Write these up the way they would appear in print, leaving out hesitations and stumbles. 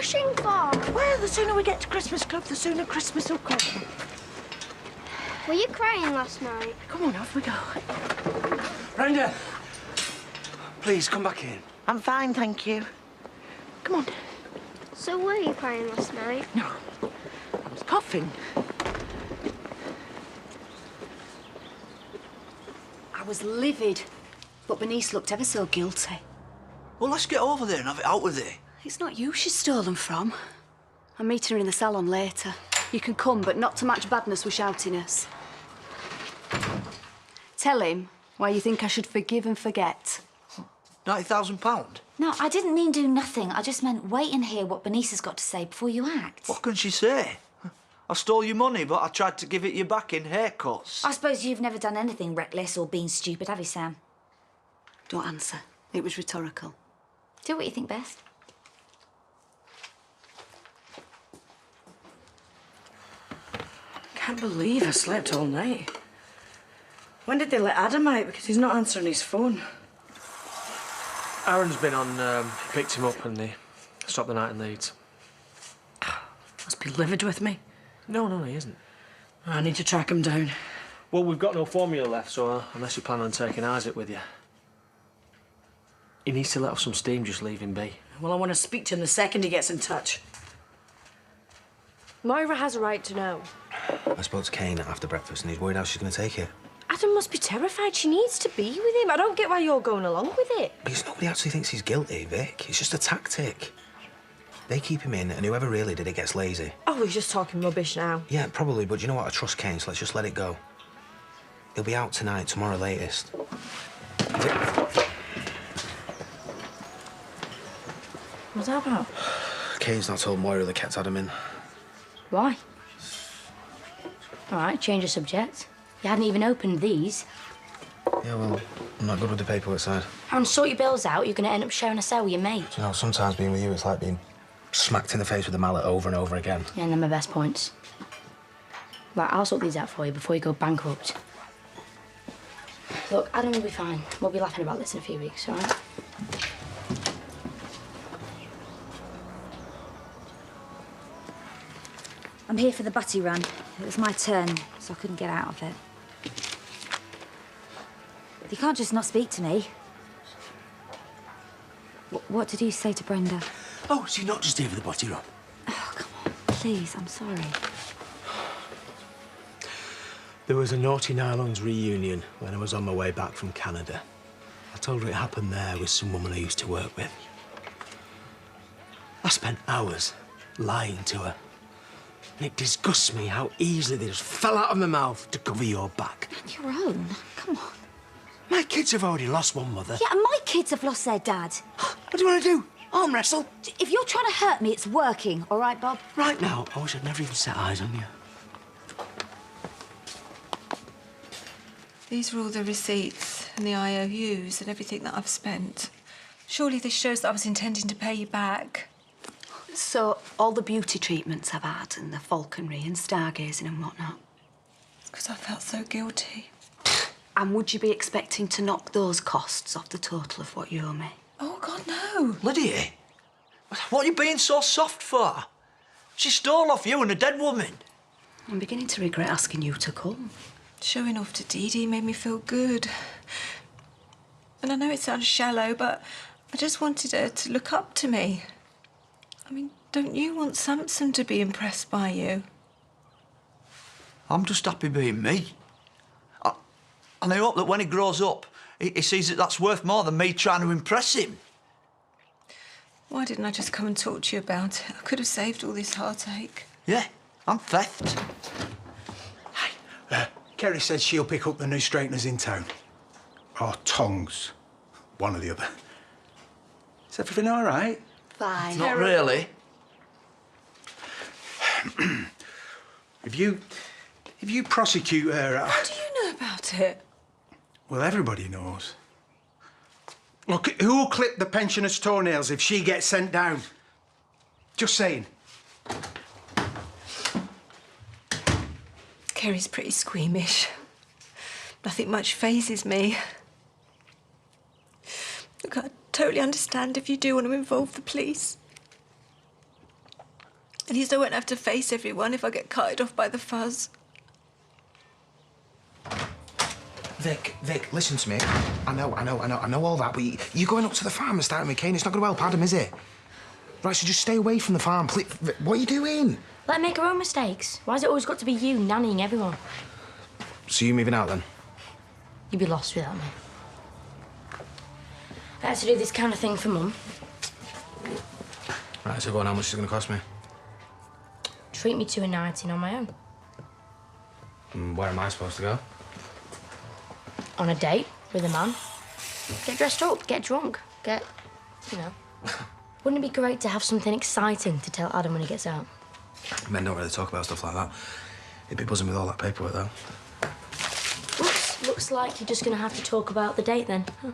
rushing for? Well, the sooner we get to Christmas Club, the sooner Christmas will come. Were you crying last night? Come on, off we go. Brenda! Please, come back in. I'm fine, thank you. Come on. So were you crying last night? No, I was coughing. I was livid, but Bernice looked ever so guilty. Well, let's get over there and have it out with it. It's not you she's stolen from. I'm meeting her in the salon later. You can come, but not to match badness with shoutiness. Tell him why you think I should forgive and forget. £90,000? No, I didn't mean do nothing. I just meant wait and hear what Bernice has got to say before you act. What can she say? I stole your money, but I tried to give it you back in haircuts. I suppose you've never done anything reckless or been stupid, have you, Sam? Don't answer. It was rhetorical. Do what you think best. Can't believe I slept all night. When did they let Adam out? Because he's not answering his phone. Aaron's been on, picked him up and they stopped the night in Leeds. Must be livid with me. No, he isn't. I need to track him down. Well, we've got no formula left, so unless you plan on taking Isaac with you. He needs to let off some steam, just leave him be. Well, I want to speak to him the second he gets in touch. Moira has a right to know. I spoke to Kane after breakfast and he's worried how she's going to take it. Adam must be terrified. She needs to be with him. I don't get why you're going along with it. Because nobody actually thinks he's guilty, Vic. It's just a tactic. They keep him in and whoever really did it gets lazy. Oh, he's just talking rubbish now. Yeah, probably, but you know what? I trust Kane, so let's just let it go. He'll be out tonight, tomorrow latest. What's that about? Kane's not told Moira they kept Adam in. Why? All right, change the subject. You hadn't even opened these. Yeah, well, I'm not good with the paperwork side. And sort your bills out, you're going to end up sharing a cell with your mate. You know, sometimes being with you, it's like being smacked in the face with a mallet over and over again. Yeah, and they're my best points. Right, I'll sort these out for you before you go bankrupt. Look, Adam will be fine. We'll be laughing about this in a few weeks, all right? I'm here for the butty run. It was my turn, so I couldn't get out of it. You can't just not speak to me. What did you say to Brenda? Oh, so you're not just here for the body run? Oh, come on, please, I'm sorry. There was a Naughty Nylons reunion when I was on my way back from Canada. I told her it happened there with some woman I used to work with. I spent hours lying to her. And it disgusts me how easily they just fell out of my mouth to cover your back. And your own? Come on. My kids have already lost one mother. Yeah, and my kids have lost their dad. What do you want to do? Arm wrestle? If you're trying to hurt me, it's working, all right, Bob? Right now, I wish I'd never even set eyes on you. These are all the receipts and the IOUs and everything that I've spent. Surely this shows that I was intending to pay you back. So, all the beauty treatments I've had and the falconry and stargazing and whatnot. It's because I felt so guilty. And would you be expecting to knock those costs off the total of what you owe me? Oh, God, no. Lydia, what are you being so soft for? She stole off you and a dead woman. I'm beginning to regret asking you to come. Showing off to Dee Dee made me feel good. And I know it sounds shallow, but I just wanted her to look up to me. I mean, don't you want Samson to be impressed by you? I'm just happy being me. And I hope that when he grows up, he sees that that's worth more than me trying to impress him. Why didn't I just come and talk to you about it? I could have saved all this heartache. Yeah, and theft. Hey, Kerry said she'll pick up the new straighteners in town. Or tongs. One or the other. Is everything all right? Fine. Not really. If you prosecute her... How do you know about it? Well, everybody knows. Look, who'll clip the pensioner's toenails if she gets sent down? Just saying. Kerry's pretty squeamish. Nothing much fazes me. Look, I totally understand if you do want to involve the police. At least I won't have to face everyone if I get carted off by the fuzz. Vic, listen to me. I know all that, but you going up to the farm and starting with Kane, it's not going to help Adam, is it? Right, so just stay away from the farm, please. What are you doing? Let her make her own mistakes. Why's it always got to be you nannying everyone? So you moving out, then? You'd be lost without me. I had to do this kind of thing for Mum. Right, so go on, how much is it going to cost me? Treat me to a night in on my own. And where am I supposed to go? On a date with a man. Get dressed up, get drunk, you know. Wouldn't it be great to have something exciting to tell Adam when he gets out? Men don't really talk about stuff like that. He'd be buzzing with all that paperwork, though. Looks like you're just going to have to talk about the date, then. Huh.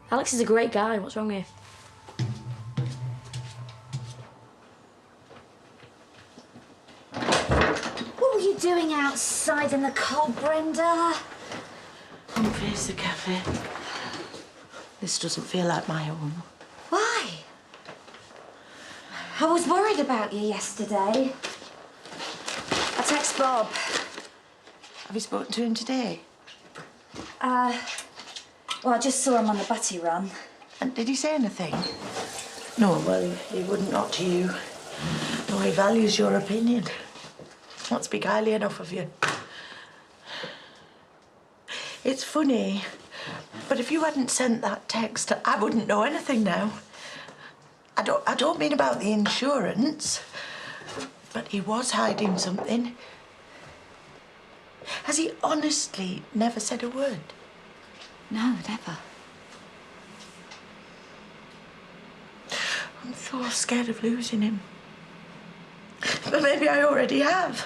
Alex is a great guy. What's wrong with you? What were you doing outside in the cold, Brenda? Come face the cafe. This doesn't feel like my home. Why? I was worried about you yesterday. I text Bob. Have you spoken to him today? Well, I just saw him on the Batty run. And did he say anything? No, well, he wouldn't, not to you. No, he values your opinion. Won't speak highly enough of you. It's funny, but if you hadn't sent that text, I wouldn't know anything now. I don't mean about the insurance, but he was hiding something. Has he honestly never said a word? No, never. I'm so scared of losing him. But maybe I already have.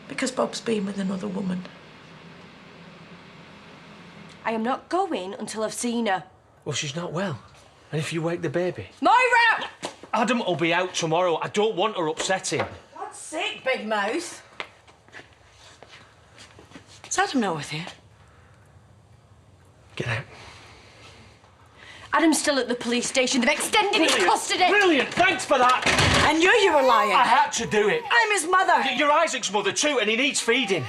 Because Bob's been with another woman. I am not going until I've seen her. Well, she's not well. And if you wake the baby... Moira! Adam will be out tomorrow. I don't want her upsetting. God's sake, big mouth. Is Adam not with you? Get out. Adam's still at the police station. They've extended his custody. Brilliant! Thanks for that! I knew you were lying. I had to do it. I'm his mother. You're Isaac's mother too, and he needs feeding.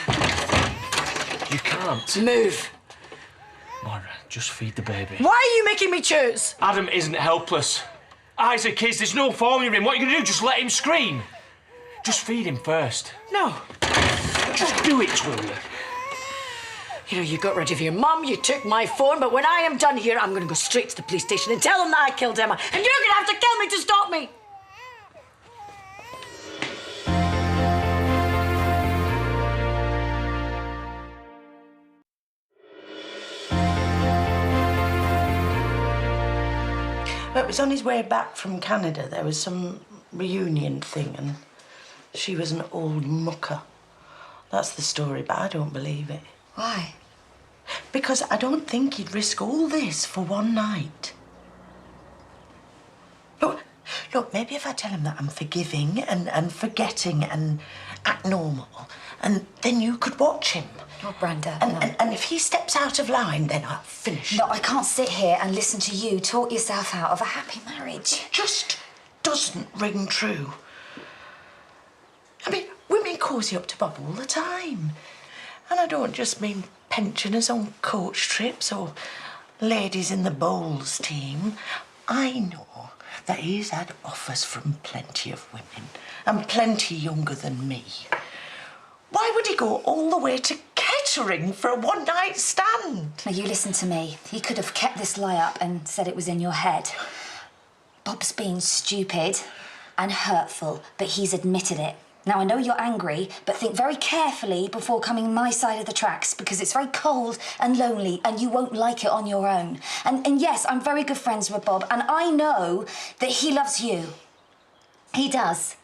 You can't. Move. Moira, just feed the baby. Why are you making me choose? Adam isn't helpless. Isaac is. There's no formula in him. What are you going to do? Just let him scream? Just feed him first. No. Just do it, will you? You know, you got rid of your mum, you took my phone, but when I am done here, I'm going to go straight to the police station and tell them that I killed Emma. And you're going to have to kill me to stop me. Well, it was on his way back from Canada. There was some reunion thing, and she was an old mucker. That's the story, but I don't believe it. Why? Because I don't think he'd risk all this for one night. Look, maybe if I tell him that I'm forgiving and forgetting and act normal, and then you could watch him. Oh, Brenda, And, no. and if he steps out of line, then I'll finish. No, I can't sit here and listen to you talk yourself out of a happy marriage. Just doesn't ring true. I mean, women cosy up to Bob all the time. And I don't just mean pensioners on coach trips or ladies in the bowls team. I know that he's had offers from plenty of women, and plenty younger than me. Why would he go all the way to Kettering for a one-night stand? Now, you listen to me. He could have kept this lie up and said it was in your head. Bob's been stupid and hurtful, but he's admitted it. Now, I know you're angry, but think very carefully before coming my side of the tracks, because it's very cold and lonely and you won't like it on your own. And yes, I'm very good friends with Bob, and I know that he loves you. He does.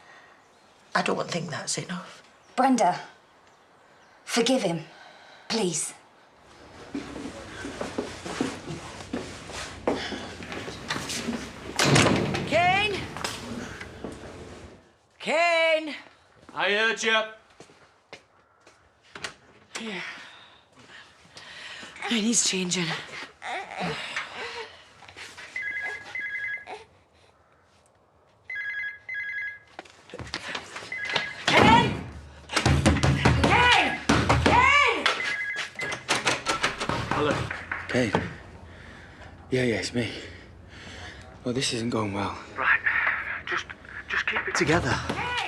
I don't think that's enough. Brenda, forgive him, please. Kane? Kane? I heard you. Yeah. I he's changing. Hey. Yeah, it's me. Well, this isn't going well. Right. Just keep it together.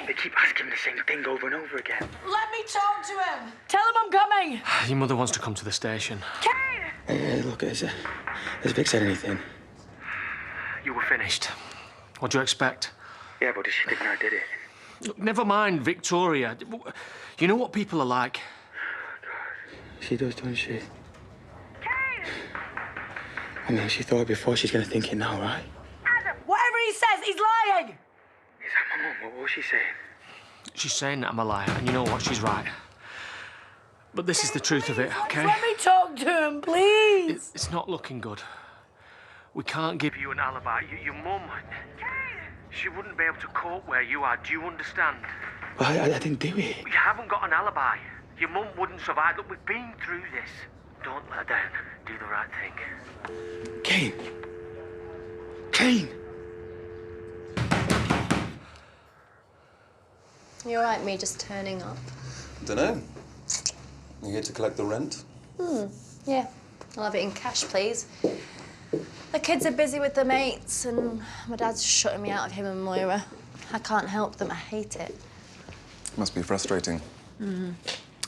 They keep asking me the same thing over and over again. Let me talk to him. Tell him I'm coming. Your mother wants to come to the station. Hey, look, has Vic said anything? You were finished. What do you expect? Yeah, but does she think I did it? Look, never mind Victoria. You know what people are like. She does, doesn't she? I mean, she thought it before, she's gonna think it now, right? Adam, whatever he says, he's lying. Is that my mum? What was she saying? She's saying that I'm a liar, and you know what? She's right. But this is the truth of it, okay? Let me talk to him, please. It's not looking good. We can't give you an alibi. Your mum, she wouldn't be able to cope where you are. Do you understand? Well, I didn't do it. You haven't got an alibi. Your mum wouldn't survive. Look, we've been through this. Don't let her down. Do the right thing. Kane! Kane! You all right, me just turning up? Dunno. You here to collect the rent? Yeah. I'll have it in cash, please. The kids are busy with their mates, and my dad's shutting me out of him and Moira. I can't help them. I hate it. Must be frustrating.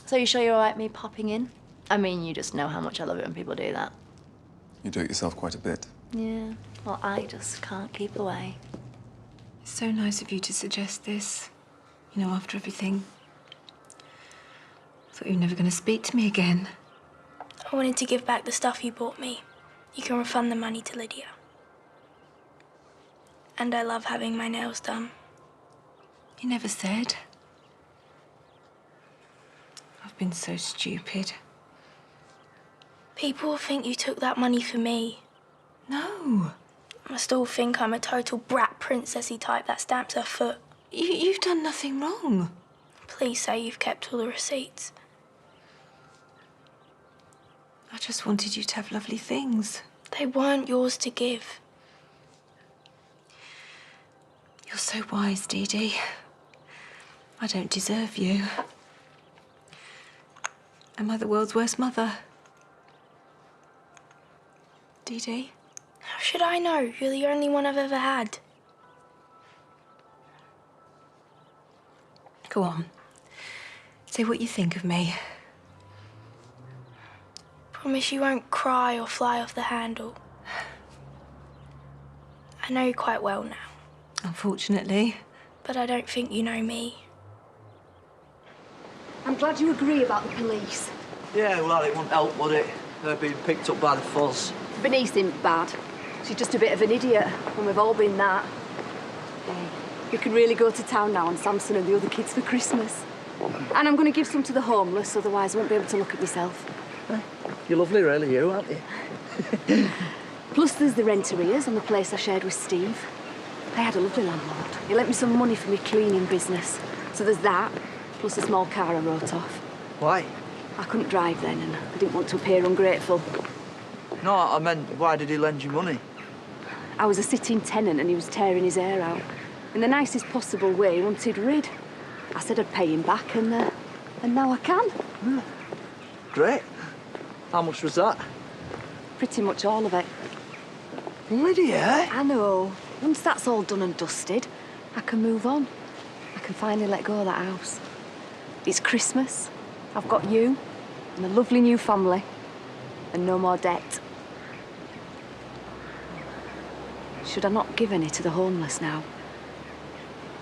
So you sure you're all right, me popping in? I mean, you just know how much I love it when people do that. You do it yourself quite a bit. Yeah. Well, I just can't keep away. It's so nice of you to suggest this. You know, after everything. I thought you were never going to speak to me again. I wanted to give back the stuff you bought me. You can refund the money to Lydia. And I love having my nails done. You never said. I've been so stupid. People think you took that money for me. No. I still think I'm a total brat princessy type that stamps her foot. You've done nothing wrong. Please say you've kept all the receipts. I just wanted you to have lovely things. They weren't yours to give. You're so wise, Dee Dee. I don't deserve you. Am I the world's worst mother? Dee Dee? How should I know? You're the only one I've ever had. Go on. Say what you think of me. Promise you won't cry or fly off the handle. I know you quite well now. Unfortunately. But I don't think you know me. I'm glad you agree about the police. Yeah, well, it wouldn't help, would it? They're being picked up by the fuzz. Bernice isn't bad. She's just a bit of an idiot, and we've all been that. We could really go to town now on Samson and the other kids for Christmas. And I'm going to give some to the homeless, otherwise I won't be able to look at myself. You're lovely, really, you, aren't you? Plus there's the rent arrears on the place I shared with Steve. I had a lovely landlord. He lent me some money for my cleaning business. So there's that, plus a small car I wrote off. Why? I couldn't drive then, and I didn't want to appear ungrateful. No, I meant, why did he lend you money? I was a sitting tenant and he was tearing his hair out. In the nicest possible way, he wanted rid. I said I'd pay him back, and now I can. Great. How much was that? Pretty much all of it. Lydia? I know. Once that's all done and dusted, I can move on. I can finally let go of that house. It's Christmas. I've got you and a lovely new family and no more debt. Should I not give any to the homeless now?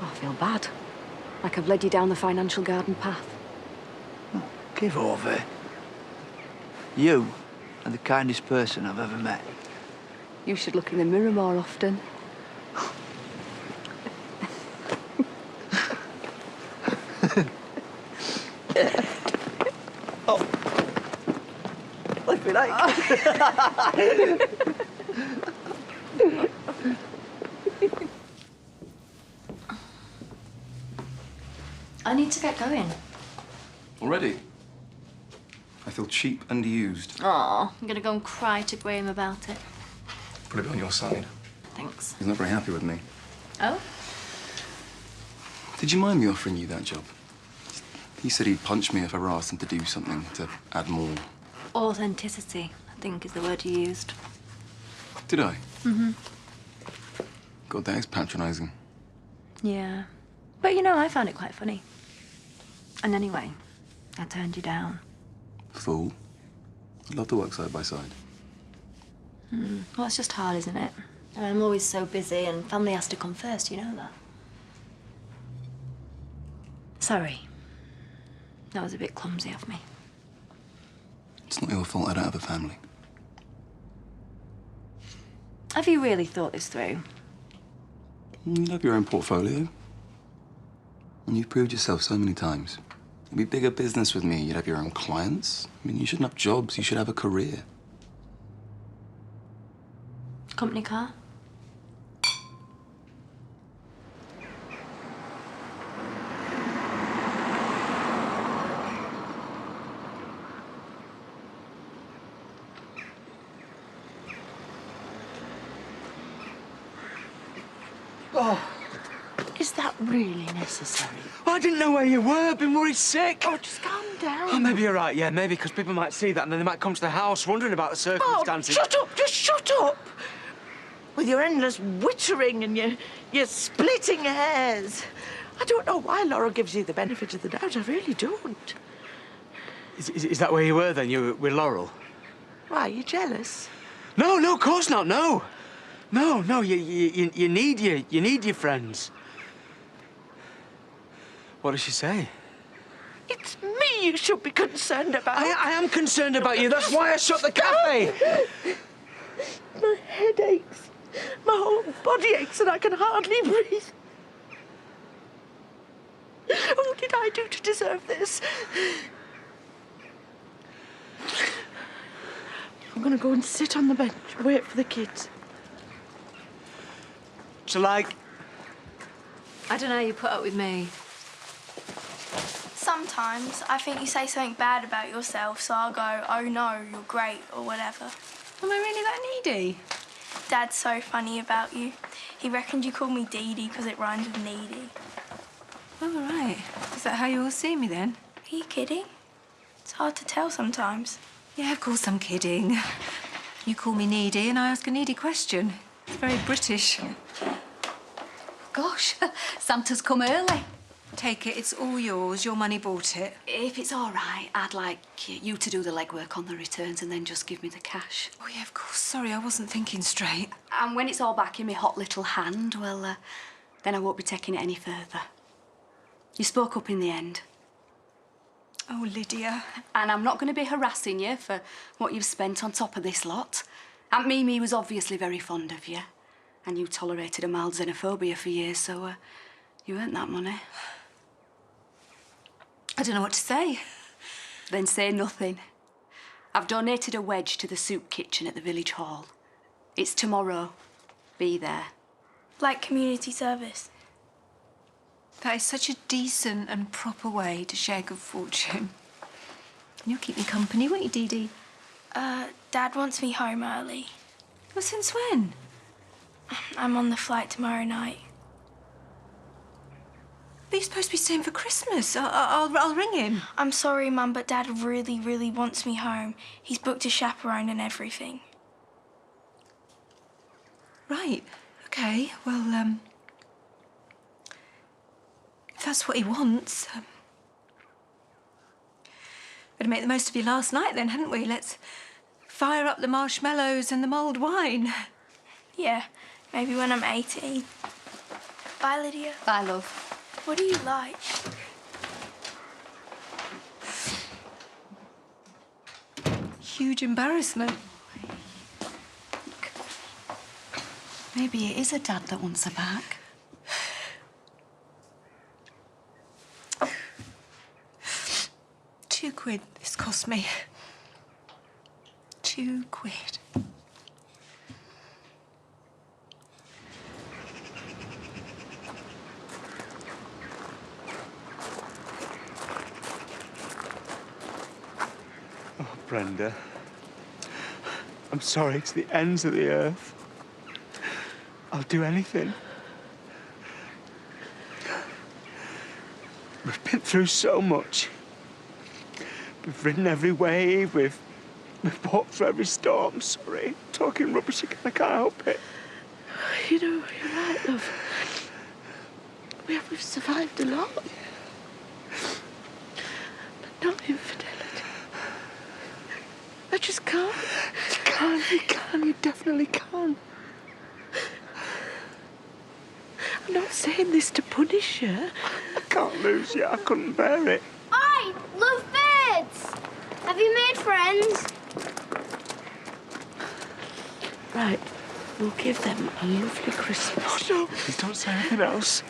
Oh, I feel bad. Like I've led you down the financial garden path. Give over. You are the kindest person I've ever met. You should look in the mirror more often. Oh. Lift me like. I need to get going. Already? I feel cheap and used. Aw, I'm gonna go and cry to Graham about it. Put it on your side. Thanks. He's not very happy with me. Oh? Did you mind me offering you that job? He said he'd punch me if I ever asked him to do something to add more. Authenticity. think is the word you used. Did I? Mm-hmm. God, that is patronising. Yeah. But, you know, I found it quite funny. And anyway, I turned you down. Fool. I'd love to work side by side. Well, it's just hard, isn't it? I'm always so busy and family has to come first, you know that. Sorry. That was a bit clumsy of me. It's not your fault I don't have a family. Have you really thought this through? You have your own portfolio. And you've proved yourself so many times. It'd be bigger business with me. You'd have your own clients. I mean, you shouldn't have jobs. You should have a career. Company car? Oh, Is that really necessary? I didn't know where you were. I've been worried sick. Oh, just calm down. Oh, maybe you're right, yeah, maybe, because people might see that and then they might come to the house wondering about the circumstances. Oh, shut up! Just shut up! With your endless wittering and your splitting hairs. I don't know why Laura gives you the benefit of the doubt. I really don't. Is that where you were then? You were with Laurel? Why, you jealous? No, of course not, no. No, you need your friends. What does she say? It's me you should be concerned about. I am concerned about you. That's why I shut the cafe. My head aches. My whole body aches and I can hardly breathe. What did I do to deserve this? I'm going to go and sit on the bench, wait for the kids. So, like... I don't know how you put up with me. Sometimes I think you say something bad about yourself, so I'll go, oh no, you're great, or whatever. Am I really that needy? Dad's so funny about you. He reckoned you called me Dee Dee because it rhymes with needy. Oh, right. Is that how you all see me then? Are you kidding? It's hard to tell sometimes. Yeah, of course I'm kidding. You call me needy and I ask a needy question. It's very British. Gosh, Santa's come early. Take it, it's all yours. Your money bought it. If it's all right, I'd like you to do the legwork on the returns and then just give me the cash. Oh, yeah, of course. Sorry, I wasn't thinking straight. And when it's all back in my hot little hand, well, then I won't be taking it any further. You spoke up in the end. Oh, Lydia. And I'm not going to be harassing you for what you've spent on top of this lot. Aunt Mimi was obviously very fond of you. And you tolerated a mild xenophobia for years, so you earned that money. I don't know what to say. Then say nothing. I've donated a wedge to the soup kitchen at the village hall. It's tomorrow. Be there. Like community service. That is such a decent and proper way to share good fortune. And you'll keep me company, won't you, Dee Dee? Dad wants me home early. Well, since when? I'm on the flight tomorrow night. But you're supposed to be staying for Christmas. I'll ring him. I'm sorry, Mum, but Dad really, really wants me home. He's booked a chaperone and everything. Right. OK. Well, if that's what he wants... Better make the most of your last night then, hadn't we? Let's fire up the marshmallows and the mulled wine. Yeah, maybe when I'm 18. Bye, Lydia. Bye, love. What do you like? Huge embarrassment. Maybe it is a dad that wants her back. £2 this cost me. £2. Oh, Brenda. I'm sorry to the ends of the earth. I'll do anything. We've been through so much. We've ridden every wave, we've me boat for every storm, sorry. Talking rubbish again, I can't help it. You know, you're right, love. We've survived a lot. But not infidelity. I just can't. You definitely can. I'm not saying this to punish you. I can't lose you, I couldn't bear it. I love birds. Have you made friends? Right, we'll give them a lovely Christmas. Oh, no, please don't say anything else.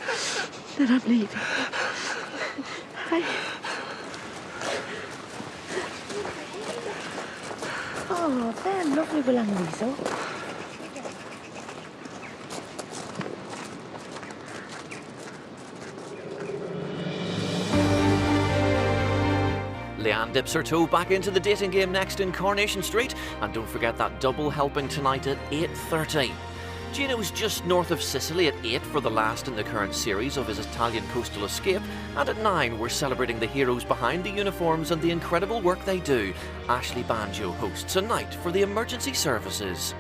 Then I'm leaving. Bye. Oh, they're lovely. We'll hang these up. Leanne dips her toe back into the dating game next in Coronation Street, and don't forget that double helping tonight at 8:30. Gino's just north of Sicily at 8 for the last in the current series of his Italian coastal escape, and at 9 we're celebrating the heroes behind the uniforms and the incredible work they do. Ashley Banjo hosts a night for the emergency services.